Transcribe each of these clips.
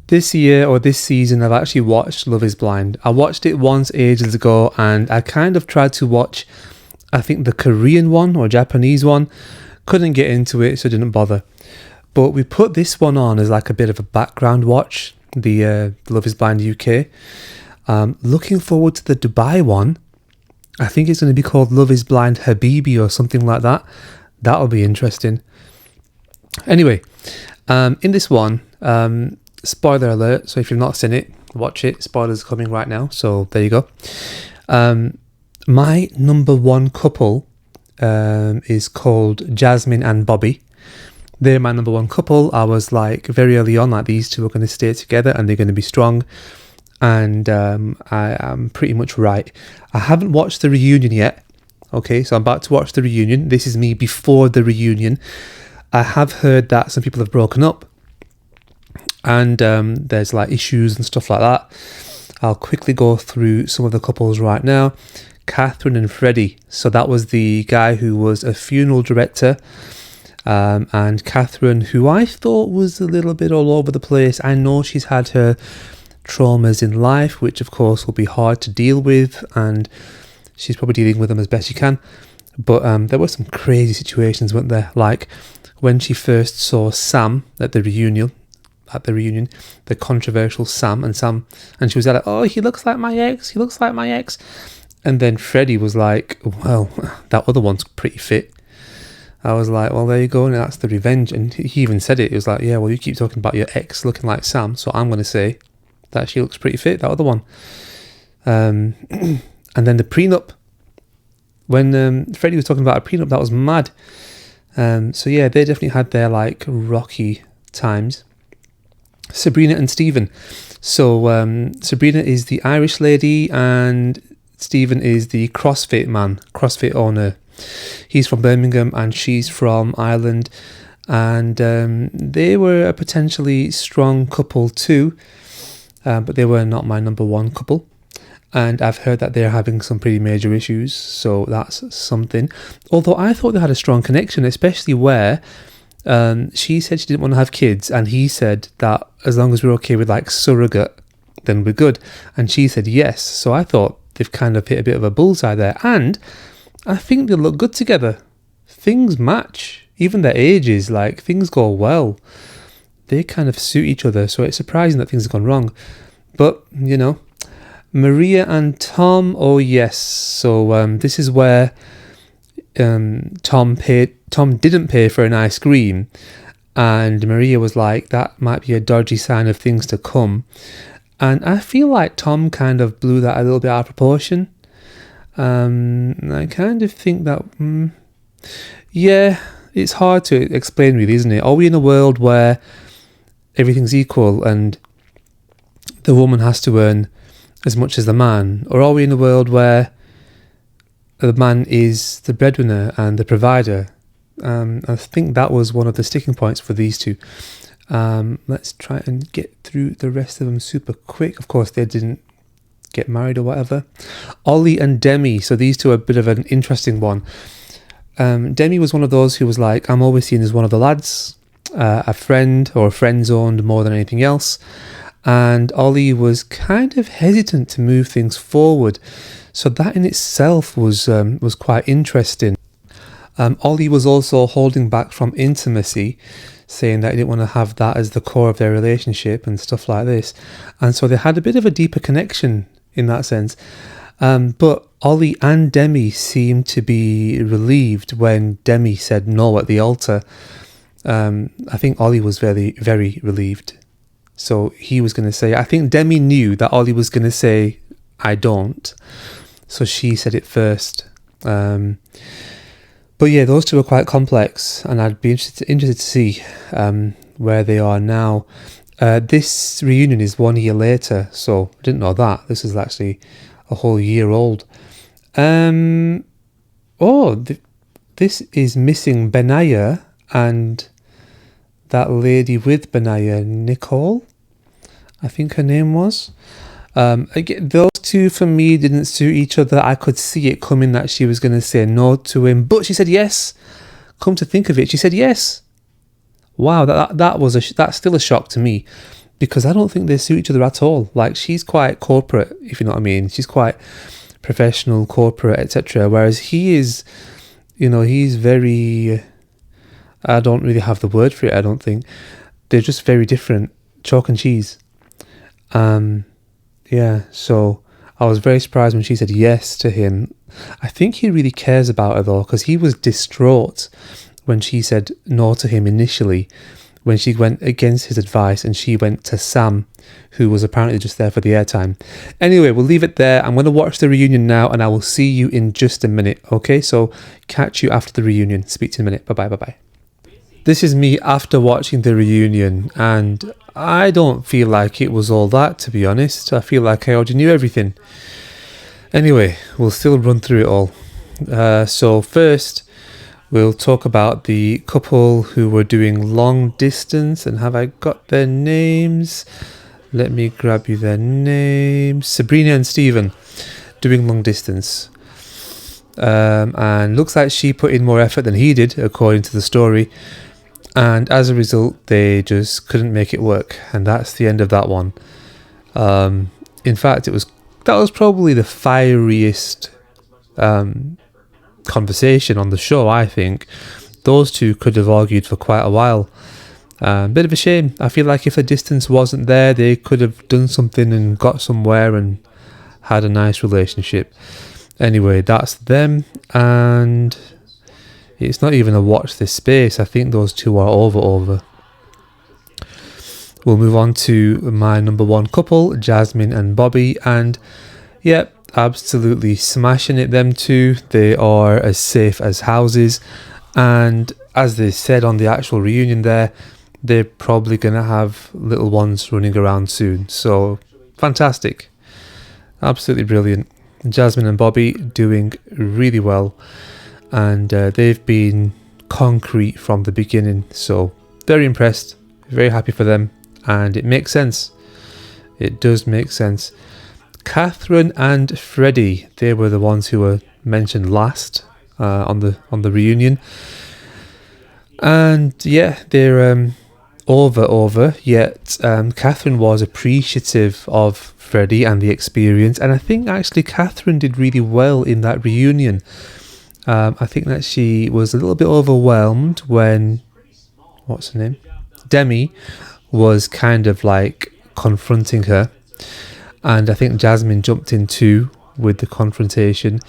This year or this season, I've actually watched Love is Blind. I watched it once ages ago, and I kind of tried to watch, I think, the Korean one or Japanese one. Couldn't get into it, so didn't bother. But we put this one on as like a bit of a background watch, the Love is Blind UK. Looking forward to the Dubai one. I think it's going to be called Love is Blind Habibi or something like that. That'll be interesting. Anyway, in this one, spoiler alert, so if you've not seen it, watch it. Spoilers coming right now, so there you go. My number one couple is called Jasmine and Bobby. They're my number one couple. I was like very early on, like these two are going to stay together and they're going to be strong. And I am pretty much right. I haven't watched the reunion yet. Okay, so I'm about to watch the reunion. This is me before the reunion. I have heard that some people have broken up. And there's like issues and stuff like that. I'll quickly go through some of the couples right now. Catherine and Freddie. So that was the guy who was a funeral director. And Catherine, who I thought was a little bit all over the place. I know she's had her traumas in life, which of course will be hard to deal with. And she's probably dealing with them as best she can. But there were some crazy situations, weren't there? Like when she first saw Sam at the reunion, the controversial Sam, and she was like, oh, he looks like my ex, and then Freddie was like, well, that other one's pretty fit. I was like, well, there you go, and that's the revenge. And he even said it. It was like, yeah, well, you keep talking about your ex looking like Sam, so I'm going to say that she looks pretty fit, that other one. And then the prenup, when Freddie was talking about a prenup, that was mad. So yeah, they definitely had their like rocky times. Sabrina and Stephen. So Sabrina is the Irish lady and Stephen is the CrossFit owner. He's from Birmingham and she's from Ireland, and they were a potentially strong couple too, but they were not my number one couple. And I've heard that they're having some pretty major issues, so that's something. Although I thought they had a strong connection, especially where she said she didn't want to have kids, and he said that as long as we're okay with like surrogate, then we're good. And she said yes. So I thought they've kind of hit a bit of a bullseye there. And I think they look good together. Things match. Even their ages, like things go well. They kind of suit each other. So it's surprising that things have gone wrong. But, you know, Maria and Tom, oh yes. So this is where Tom didn't pay for an ice cream, and Maria was like, that might be a dodgy sign of things to come. And I feel like Tom kind of blew that a little bit out of proportion. I kind of think that yeah, it's hard to explain really, isn't it? Are we in a world where everything's equal and the woman has to earn as much as the man, or are we in a world where the man is the breadwinner and the provider? I think that was one of the sticking points for these two. Let's try and get through the rest of them super quick. Of course, they didn't get married or whatever. Ollie and Demi. So these two are a bit of an interesting one. Demi was one of those who was like, I'm always seen as one of the lads, a friend or a friend zoned more than anything else. And Ollie was kind of hesitant to move things forward. So that in itself was quite interesting. Ollie was also holding back from intimacy, saying that he didn't want to have that as the core of their relationship and stuff like this. And so they had a bit of a deeper connection in that sense. But Ollie and Demi seemed to be relieved when Demi said no at the altar. I think Ollie was very, very relieved. So he was going to say, I think Demi knew that Ollie was going to say, I don't. So she said it first. But yeah, those two are quite complex, and I'd be interested to see where they are now. This reunion is 1 year later, so I didn't know that. This is actually a whole year old. This is missing Benaya and that lady with Benaya, Nicole, I think her name was. Again, those two for me didn't suit each other. I could see it coming that she was going to say no to him, but she said yes. Come to think of it, she said yes. Wow, that's still a shock to me. because I don't think they suit each other at all. Like, she's quite corporate, if you know what I mean. She's quite professional, corporate, etc. Whereas he is, he's very, I don't really have the word for it, I don't think. They're just very different, chalk and cheese. Yeah, so I was very surprised when she said yes to him. I think he really cares about her though, because he was distraught when she said no to him initially, when she went against his advice and she went to Sam, who was apparently just there for the airtime. Anyway, we'll leave it there. I'm going to watch the reunion now and I will see you in just a minute. Okay, so catch you after the reunion. Speak to you in a minute. Bye-bye. This is me after watching the reunion, and I don't feel like it was all that, to be honest. I feel like I already knew everything. Anyway, we'll still run through it all. So first, we'll talk about the couple who were doing long distance. And have I got their names? Let me grab you their names. Sabrina and Stephen doing long distance. And looks like she put in more effort than he did, according to the story. And as a result, they just couldn't make it work. And that's the end of that one. In fact, that was probably the fieriest conversation on the show, I think. Those two could have argued for quite a while. Bit of a shame. I feel like if the distance wasn't there, they could have done something and got somewhere and had a nice relationship. Anyway, that's them, and it's not even a watch this space. I think those two are over. We'll move on to my number one couple, Jasmine and Bobby, and yep, absolutely smashing it, them two. They are as safe as houses, and as they said on the actual reunion there, they're probably going to have little ones running around soon. So fantastic, absolutely brilliant. Jasmine and Bobby doing really well, and they've been concrete from the beginning, so very impressed, very happy for them, and it makes sense. It does make sense. Catherine and Freddie, they were the ones who were mentioned last on the reunion, and yeah, they're over. Yet Catherine was appreciative of Freddie and the experience, and I think actually Catherine did really well in that reunion. I think that she was a little bit overwhelmed when, what's her name? Demi was kind of like confronting her. And I think Jasmine jumped in too with the confrontation.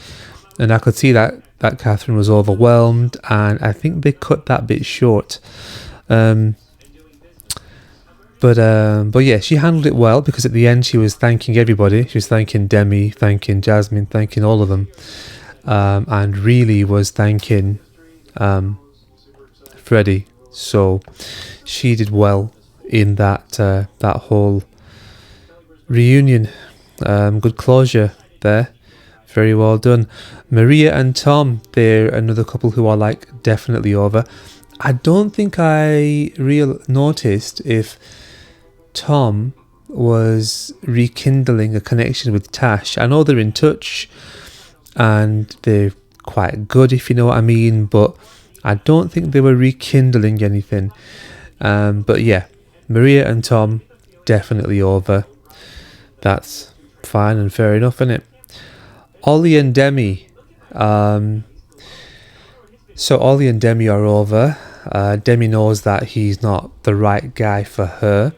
And I could see that Catherine was overwhelmed, and I think they cut that bit short. But yeah, she handled it well, because at the end she was thanking everybody. She was thanking Demi, thanking Jasmine, thanking all of them. And really was thanking Freddie. So she did well in that whole reunion. Good closure there. Very well done. Maria and Tom, they're another couple who are like definitely over. I don't think I noticed if Tom was rekindling a connection with Tash. I know they're in touch and they're quite good, if you know what I mean, but I don't think they were rekindling anything. But yeah, Maria and Tom definitely over. That's fine and fair enough, isn't it? Ollie and Demi. So Ollie and Demi are over. Demi knows that he's not the right guy for her.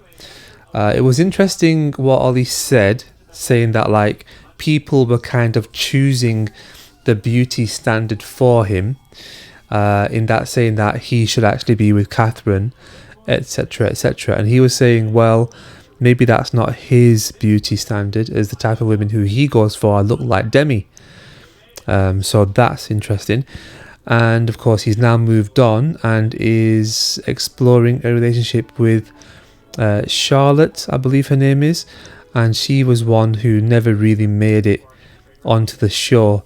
It was interesting what Ollie said, saying that like people were kind of choosing the beauty standard for him, in that saying that he should actually be with Catherine, etc, etc. And he was saying, well, maybe that's not his beauty standard, as the type of women who he goes for look like Demi. So that's interesting. And of course he's now moved on and is exploring a relationship with Charlotte, I believe her name is, and she was one who never really made it onto the show.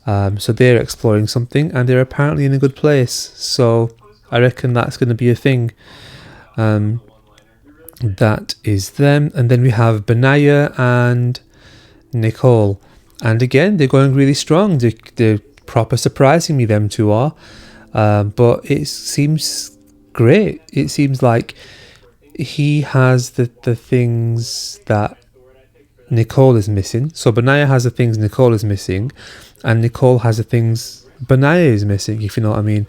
So they're exploring something, and they're apparently in a good place, so I reckon that's going to be a thing. That is them. And then we have Benaya and Nicole, and again they're going really strong. They're proper surprising me, them two are, but it seems great. It seems like he has the things that Nicole is missing. So Benaya has the things Nicole is missing, and Nicole has the things Benaya is missing, if you know what I mean.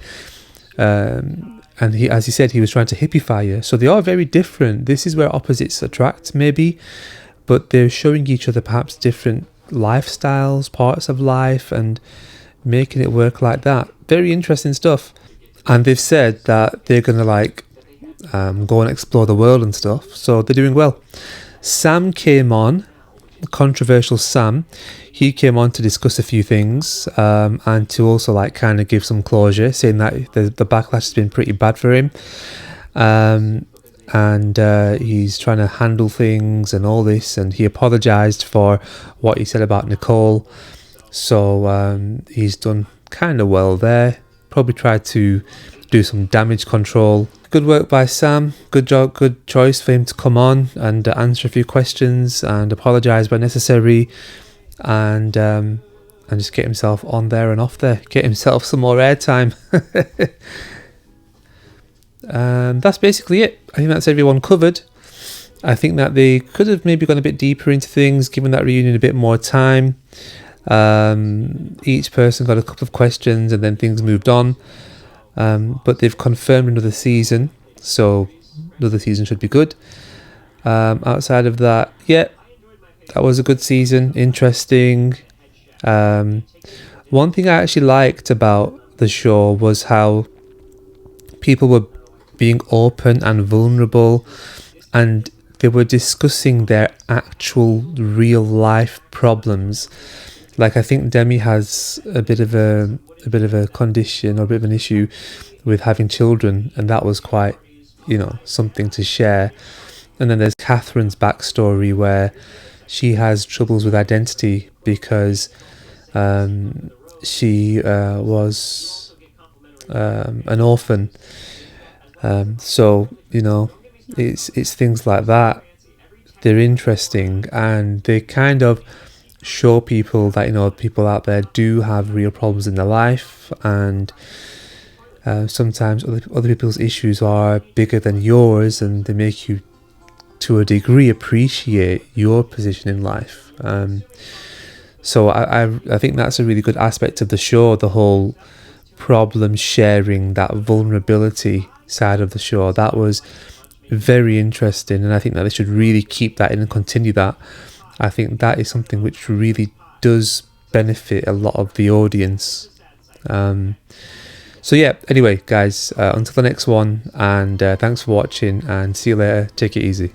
And he, as he said, he was trying to hippify her. So they are very different. This is where opposites attract, maybe, but they're showing each other perhaps different lifestyles, parts of life, and making it work like that. Very interesting stuff. And they've said that they're going to go and explore the world and stuff. So they're doing well. Sam came on, controversial Sam. He came on to discuss a few things and to also kind of give some closure, saying that the backlash has been pretty bad for him. And he's trying to handle things and all this, and he apologized for what he said about Nicole. So he's done kind of well there. Probably tried to do some damage control. Good work by Sam. Good job, good choice for him to come on and answer a few questions and apologise where necessary, and just get himself on there and off there. Get himself some more airtime. And that's basically it. I think that's everyone covered. I think that they could have maybe gone a bit deeper into things, given that reunion a bit more time. Each person got a couple of questions and then things moved on. But they've confirmed another season, so another season should be good. Outside of that, yeah, that was a good season, interesting. One thing I actually liked about the show was how people were being open and vulnerable, and they were discussing their actual real life problems. Like, I think Demi has a bit of a condition or a bit of an issue with having children, and that was quite, something to share. And then there's Catherine's backstory, where she has troubles with identity because she was an orphan. So it's things like that. They're interesting, and they kind of show people that people out there do have real problems in their life, and sometimes other people's issues are bigger than yours, and they make you to a degree appreciate your position in life. So I think that's a really good aspect of the show, the whole problem sharing, that vulnerability side of the show. That was very interesting, and I think that they should really keep that in and continue that. I think that is something which really does benefit a lot of the audience. So yeah, anyway guys, until the next one, and thanks for watching, and see you later. Take it easy.